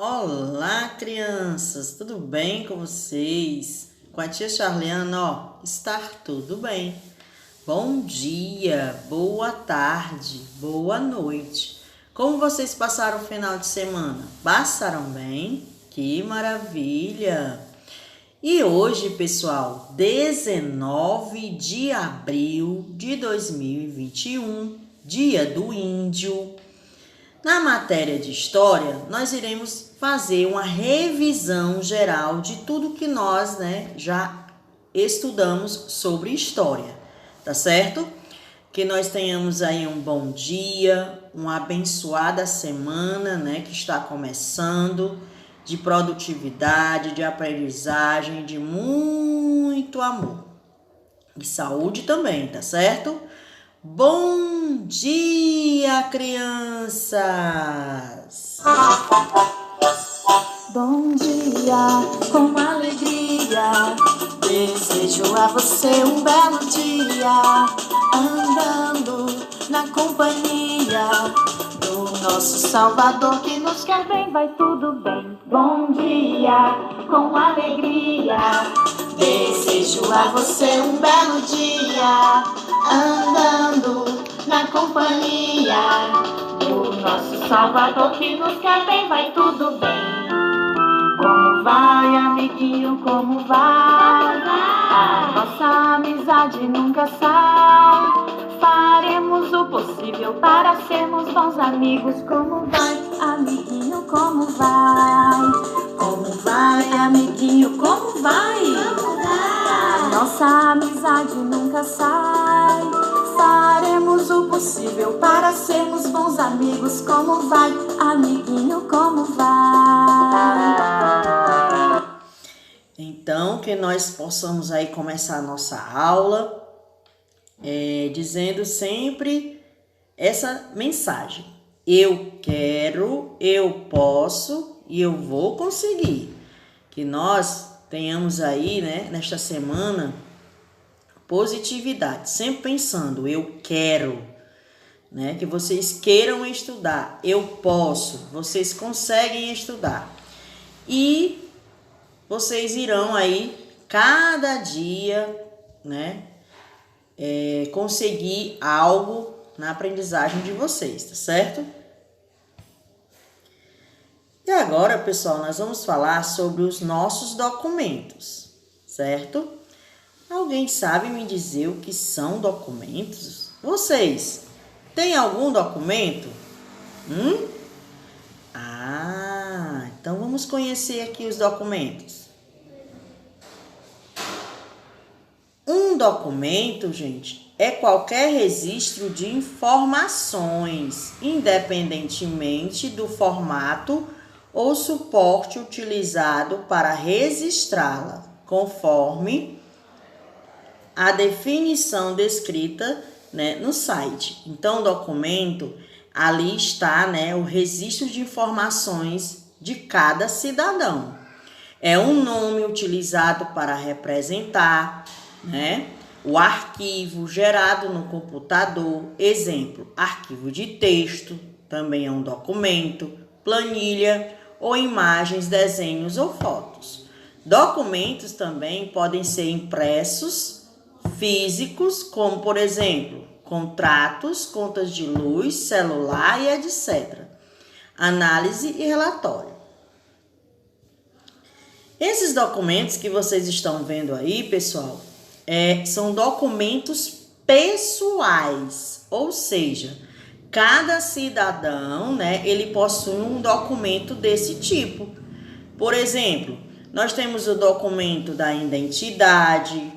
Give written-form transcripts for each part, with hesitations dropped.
Olá, crianças, tudo bem com vocês? Com a tia Charliana, está tudo bem. Bom dia, boa tarde, boa noite. Como vocês passaram o final de semana? Passaram bem? Que maravilha! E hoje, pessoal, 19 de abril de 2021, Dia do Índio. Na matéria de História, nós iremos fazer uma revisão geral de tudo que nós, já estudamos sobre História, tá certo? Que nós tenhamos aí um bom dia, uma abençoada semana, que está começando, de produtividade, de aprendizagem, de muito amor. E saúde também, tá certo? Bom dia, crianças! Bom dia, com alegria, desejo a você um belo dia, andando na companhia do nosso Salvador que nos quer bem, vai tudo bem. Bom dia, com alegria, desejo a você um belo dia, andando na companhia do nosso Salvador que nos quer bem, vai tudo bem. Como vai, amiguinho, como vai? A nossa amizade nunca sai. Faremos o possível para sermos bons amigos. Como vai, amiguinho, como vai? Como vai, amiguinho, como vai? A nossa amizade nunca sai. Faremos o possível para sermos bons amigos. Como vai, amiguinho, como vai? Então, que nós possamos aí começar a nossa aula dizendo sempre essa mensagem. Eu quero, eu posso e eu vou conseguir. Que nós tenhamos aí, nesta semana, positividade, sempre pensando, eu quero, que vocês queiram estudar, eu posso, vocês conseguem estudar. E vocês irão aí, cada dia, conseguir algo na aprendizagem de vocês, tá certo? E agora, pessoal, nós vamos falar sobre os nossos documentos, certo? Alguém sabe me dizer o que são documentos? Vocês têm algum documento? Então vamos conhecer aqui os documentos. Um documento, gente, é qualquer registro de informações, independentemente do formato ou suporte utilizado para registrá-la, conforme a definição descrita, no site. Então, o documento, ali está, o registro de informações de cada cidadão. É um nome utilizado para representar, o arquivo gerado no computador. Exemplo, arquivo de texto, também é um documento, planilha ou imagens, desenhos ou fotos. Documentos também podem ser impressos, físicos, como por exemplo, contratos, contas de luz, celular e etc. Análise e relatório. Esses documentos que vocês estão vendo aí, pessoal, são documentos pessoais, ou seja, cada cidadão, ele possui um documento desse tipo. Por exemplo, nós temos o documento da identidade,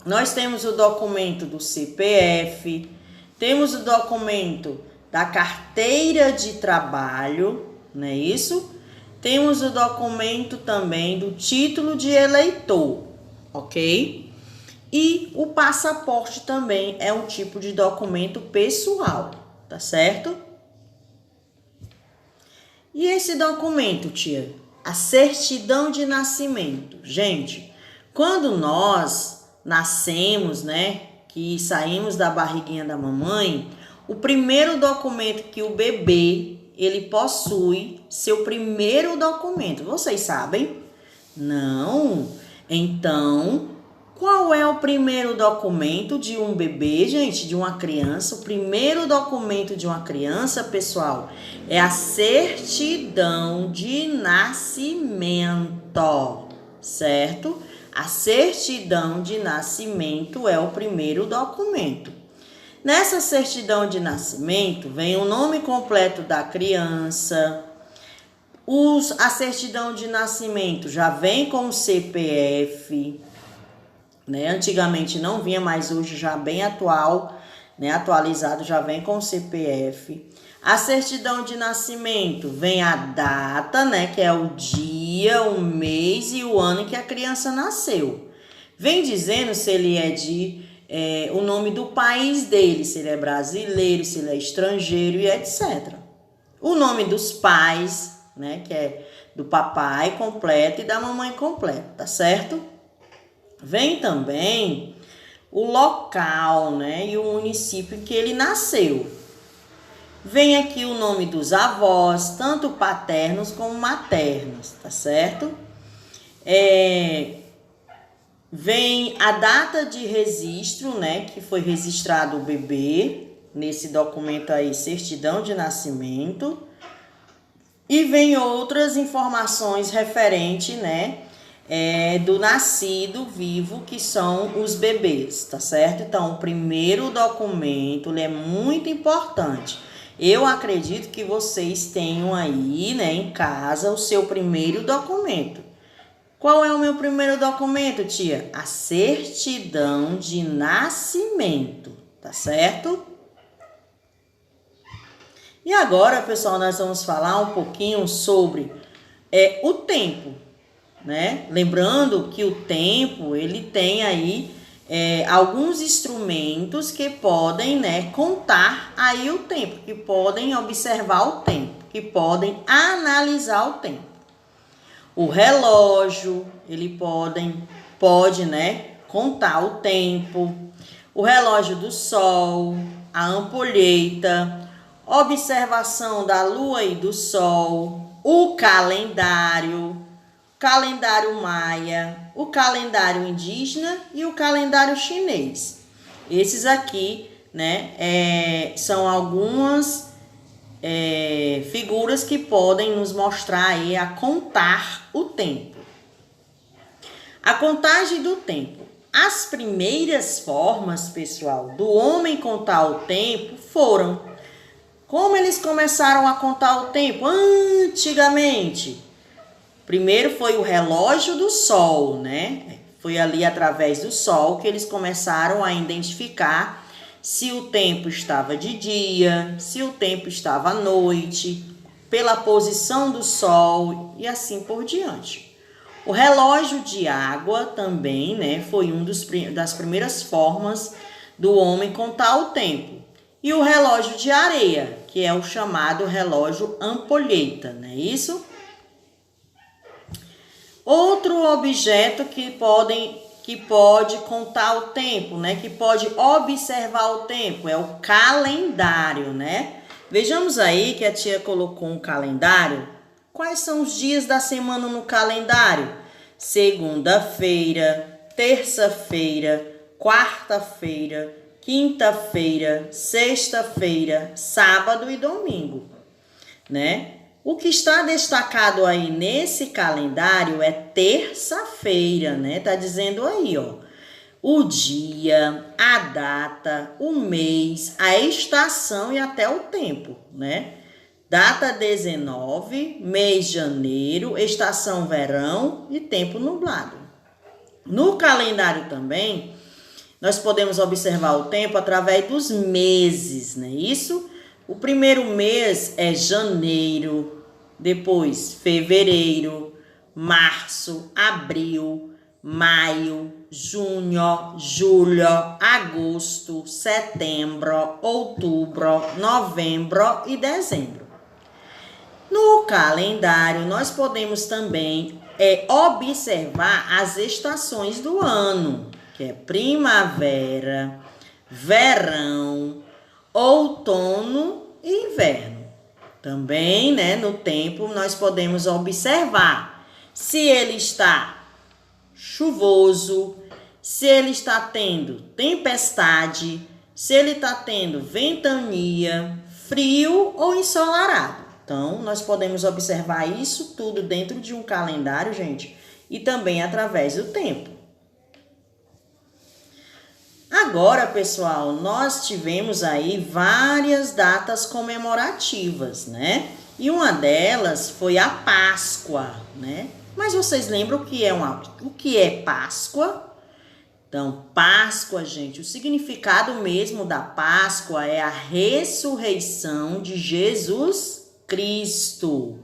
nós temos o documento do CPF, temos o documento da carteira de trabalho, não é isso? Temos o documento também do título de eleitor, ok? E o passaporte também é um tipo de documento pessoal, tá certo? E esse documento, tia? A certidão de nascimento. Gente, quando nós nascemos, que saímos da barriguinha da mamãe, o primeiro documento que o bebê ele possui seu primeiro documento? Vocês sabem? Não. Então, qual é o primeiro documento de um bebê, gente, de uma criança? O primeiro documento de uma criança, pessoal, é a certidão de nascimento, certo? A certidão de nascimento é o primeiro documento. Nessa certidão de nascimento vem o nome completo da criança. A certidão de nascimento já vem com o CPF, né? Antigamente não vinha, mas hoje já bem atual, né? Atualizado, já vem com o CPF. A certidão de nascimento vem a data, né? Que é o dia, o mês e o ano em que a criança nasceu. Vem dizendo se ele é o nome do país dele, se ele é brasileiro, se ele é estrangeiro e etc. O nome dos pais, né? Que é do papai completo e da mamãe completa, tá certo? Vem também o local, né? E o município em que ele nasceu. Vem aqui o nome dos avós, tanto paternos como maternos, tá certo? Vem a data de registro, né? Que foi registrado o bebê, nesse documento aí, certidão de nascimento. E vem outras informações referentes, né? Do nascido vivo, que são os bebês, tá certo? Então, o primeiro documento, ele é muito importante. Eu acredito que vocês tenham aí, né, em casa, o seu primeiro documento. Qual é o meu primeiro documento, tia? A certidão de nascimento, tá certo? E agora, pessoal, nós vamos falar um pouquinho sobre o tempo, né? Lembrando que o tempo, ele tem aí alguns instrumentos que podem, né, contar aí o tempo, que podem observar o tempo, que podem analisar o tempo. O relógio, ele pode, né, contar o tempo. O relógio do sol, a ampulheta, observação da lua e do sol, o calendário maia, o calendário indígena e o calendário chinês. Esses aqui, né, são algumas figuras que podem nos mostrar aí a contar o tempo. A contagem do tempo. As primeiras formas, pessoal, do homem contar o tempo foram... Como eles começaram a contar o tempo? Antigamente... Primeiro foi o relógio do sol, né? Foi ali através do sol que eles começaram a identificar se o tempo estava de dia, se o tempo estava à noite, pela posição do sol e assim por diante. O relógio de água também, né? Foi das primeiras formas do homem contar o tempo. E o relógio de areia, que é o chamado relógio ampulheta, não é isso? Outro objeto que pode contar o tempo, né? Que pode observar o tempo, é o calendário, né? Vejamos aí que a tia colocou um calendário. Quais são os dias da semana no calendário? Segunda-feira, terça-feira, quarta-feira, quinta-feira, sexta-feira, sábado e domingo, né? O que está destacado aí nesse calendário é terça-feira, né? Tá dizendo aí, ó, o dia, a data, o mês, a estação e até o tempo, né? Data 19, mês de janeiro, estação verão e tempo nublado. No calendário também, nós podemos observar o tempo através dos meses, né? Isso, o primeiro mês é janeiro, depois fevereiro, março, abril, maio, junho, julho, agosto, setembro, outubro, novembro e dezembro. No calendário, nós podemos também observar as estações do ano, que é primavera, verão, outono e inverno. Também, né, no tempo, nós podemos observar se ele está chuvoso, se ele está tendo tempestade, se ele está tendo ventania, frio ou ensolarado. Então, nós podemos observar isso tudo dentro de um calendário, gente, e também através do tempo. Agora, pessoal, nós tivemos aí várias datas comemorativas, né? E uma delas foi a Páscoa, né? Mas vocês lembram o que é Páscoa? Então, Páscoa, gente, o significado mesmo da Páscoa é a ressurreição de Jesus Cristo.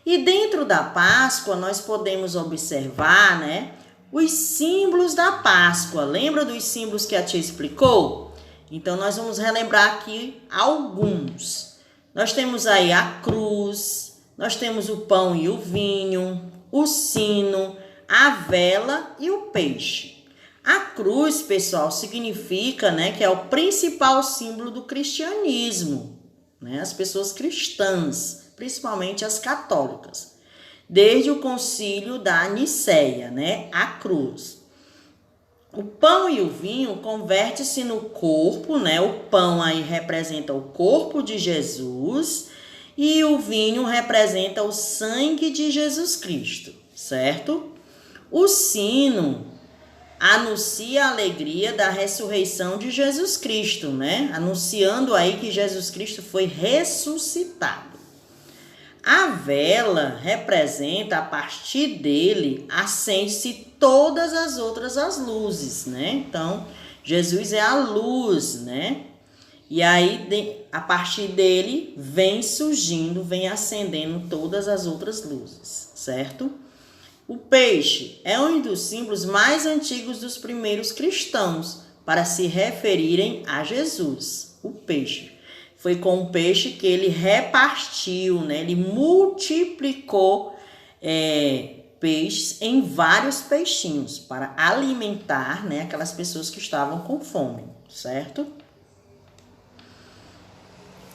E dentro da Páscoa, nós podemos observar, né, os símbolos da Páscoa. Lembra dos símbolos que a tia explicou? Então, nós vamos relembrar aqui alguns. Nós temos aí a cruz, nós temos o pão e o vinho, o sino, a vela e o peixe. A cruz, pessoal, significa, né, que é o principal símbolo do cristianismo, né? As pessoas cristãs, principalmente as católicas, desde o concílio da Nicéia, né? A cruz. O pão e o vinho converte-se no corpo, né? O pão aí representa o corpo de Jesus e o vinho representa o sangue de Jesus Cristo, certo? O sino anuncia a alegria da ressurreição de Jesus Cristo, né? Anunciando aí que Jesus Cristo foi ressuscitado. A vela representa, a partir dele, acende-se todas as outras as luzes, né? Então, Jesus é a luz, né? E aí, a partir dele, vem surgindo, vem acendendo todas as outras luzes, certo? O peixe é um dos símbolos mais antigos dos primeiros cristãos para se referirem a Jesus. O peixe. Foi com o peixe que ele repartiu, né? Ele multiplicou peixes em vários peixinhos para alimentar, né, aquelas pessoas que estavam com fome, certo?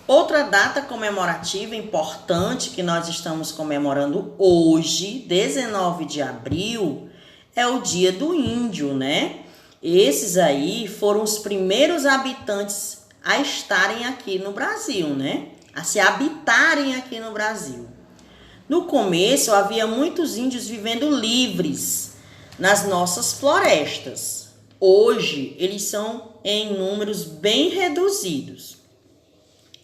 Outra data comemorativa importante que nós estamos comemorando hoje, 19 de abril, é o Dia do Índio, né? Esses aí foram os primeiros habitantes a estarem aqui no Brasil, né? A se habitarem aqui no Brasil. No começo, havia muitos índios vivendo livres nas nossas florestas. Hoje, eles são em números bem reduzidos.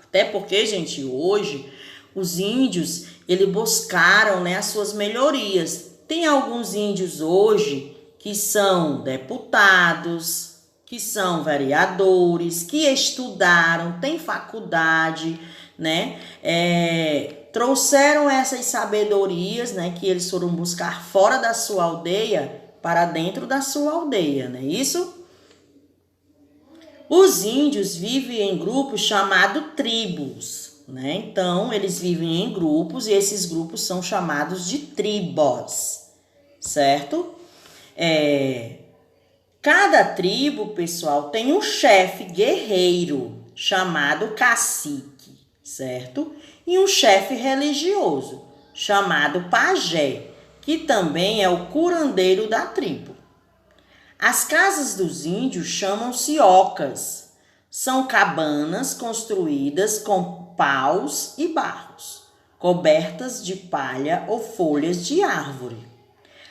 Até porque, gente, hoje os índios, eles buscaram, né, as suas melhorias. Tem alguns índios hoje que são deputados, que são vereadores, que estudaram, têm faculdade, né? Trouxeram essas sabedorias, né, que eles foram buscar fora da sua aldeia para dentro da sua aldeia, não é isso? Os índios vivem em grupos chamados tribos, né? Então, eles vivem em grupos e esses grupos são chamados de tribos, certo? Cada tribo, pessoal, tem um chefe guerreiro chamado cacique, certo? E um chefe religioso chamado pajé, que também é o curandeiro da tribo. As casas dos índios chamam-se ocas. São cabanas construídas com paus e barros, cobertas de palha ou folhas de árvore.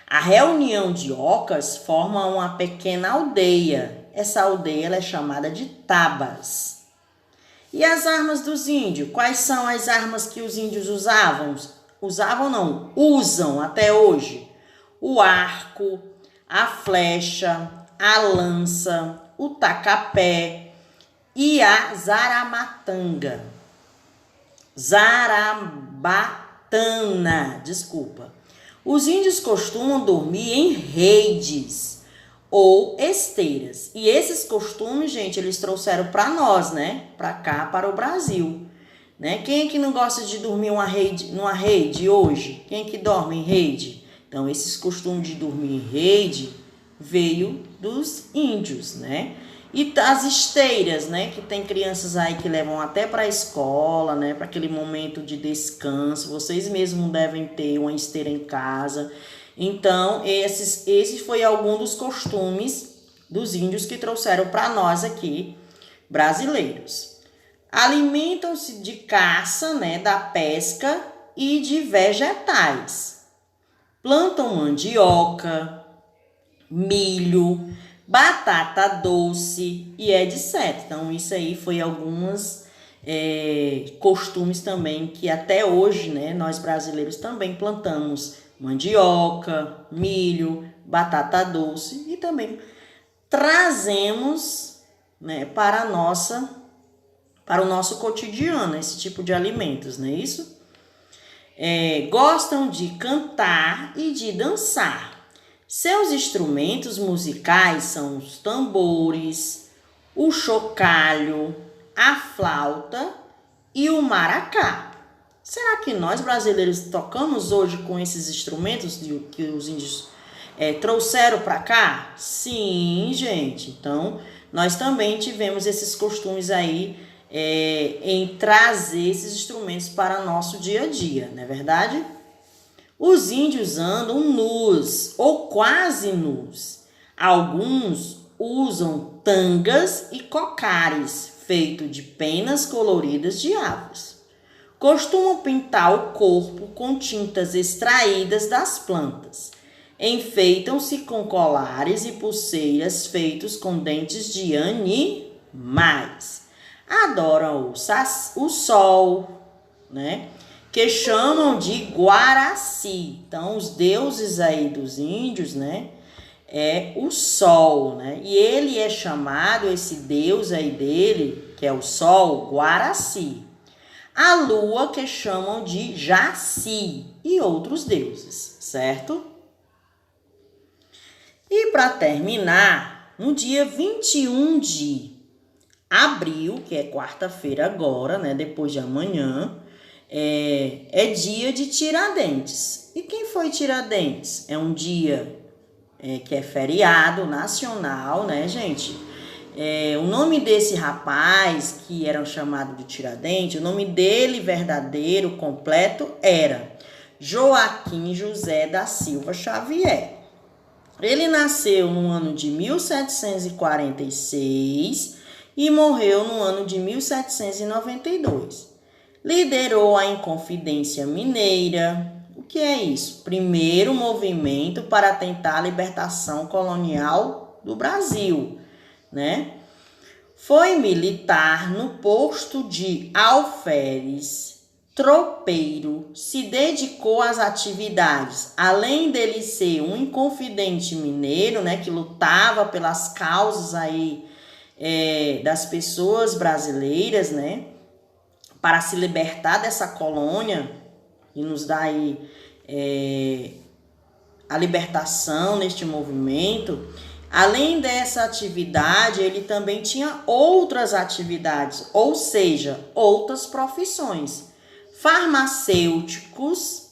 A reunião de ocas forma uma pequena aldeia. Essa aldeia ela é chamada de tabas. E as armas dos índios? Quais são as armas que os índios usavam? Usam até hoje. O arco, a flecha, a lança, o tacapé e a zarabatana. Os índios costumam dormir em redes ou esteiras. E esses costumes, gente, eles trouxeram para nós, né? Para cá, para o Brasil. Né? Quem é que não gosta de dormir numa rede hoje? Quem é que dorme em rede? Então, esses costumes de dormir em rede veio dos índios, né? E as esteiras, né? Que tem crianças aí que levam até para a escola, né? Para aquele momento de descanso. Vocês mesmos devem ter uma esteira em casa. Então, esse foi algum dos costumes dos índios que trouxeram para nós aqui, brasileiros. Alimentam-se de caça, né? Da pesca e de vegetais. Plantam mandioca, milho, batata doce e etc. Então, isso aí foi alguns costumes também que até hoje, né, nós brasileiros também plantamos mandioca, milho, batata doce e também trazemos, né, para o nosso cotidiano esse tipo de alimentos, não é isso? Gostam de cantar e de dançar. Seus instrumentos musicais são os tambores, o chocalho, a flauta e o maracá. Será que nós brasileiros tocamos hoje com esses instrumentos que os índios trouxeram para cá? Sim, gente. Então, nós também tivemos esses costumes aí em trazer esses instrumentos para o nosso dia a dia, não é verdade? Os índios andam nus ou quase nus. Alguns usam tangas e cocares feitos de penas coloridas de aves. Costumam pintar o corpo com tintas extraídas das plantas. Enfeitam-se com colares e pulseiras feitos com dentes de animais. Adoram o sol, né? Que chamam de Guaraci. Então, os deuses aí dos índios, né, é o sol, né? E ele é chamado, esse deus aí dele, que é o sol, Guaraci. A lua, que chamam de Jaci, e outros deuses, certo? E para terminar, no dia 21 de abril, que é quarta-feira agora, né, depois de amanhã, é dia de Tiradentes. E quem foi Tiradentes? É um dia que é feriado nacional, né, gente? O nome desse rapaz, que era chamado de Tiradentes, o nome dele verdadeiro, completo, era Joaquim José da Silva Xavier. Ele nasceu no ano de 1746 e morreu no ano de 1792. Liderou a Inconfidência Mineira. O que é isso? Primeiro movimento para tentar a libertação colonial do Brasil, né? Foi militar no posto de alferes, tropeiro, se dedicou às atividades. Além dele ser um inconfidente mineiro, né, que lutava pelas causas aí das pessoas brasileiras, né, para se libertar dessa colônia e nos dar aí a libertação neste movimento. Além dessa atividade, ele também tinha outras atividades, ou seja, outras profissões. Farmacêuticos,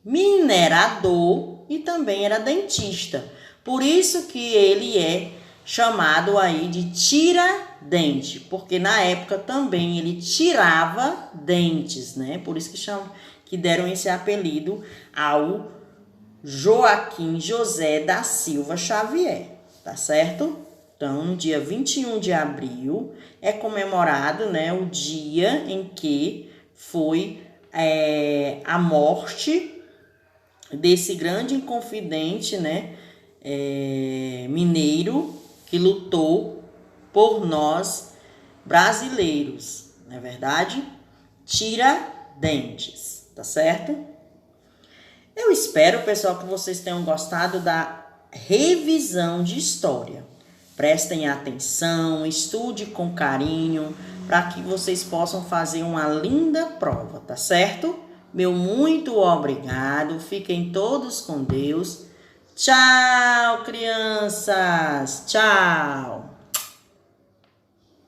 minerador e também era dentista. Por isso que ele é chamado aí de Tiradentes, porque na época também ele tirava dentes, né? Por isso que deram esse apelido ao Joaquim José da Silva Xavier, tá certo? Então, no dia 21 de abril é comemorado, né, o dia em que foi a morte desse grande inconfidente, né, mineiro, que lutou por nós brasileiros, não é verdade? Tiradentes, tá certo? Eu espero, pessoal, que vocês tenham gostado da revisão de história. Prestem atenção, estude com carinho, para que vocês possam fazer uma linda prova, tá certo? Meu muito obrigado, fiquem todos com Deus. Tchau, crianças! Tchau!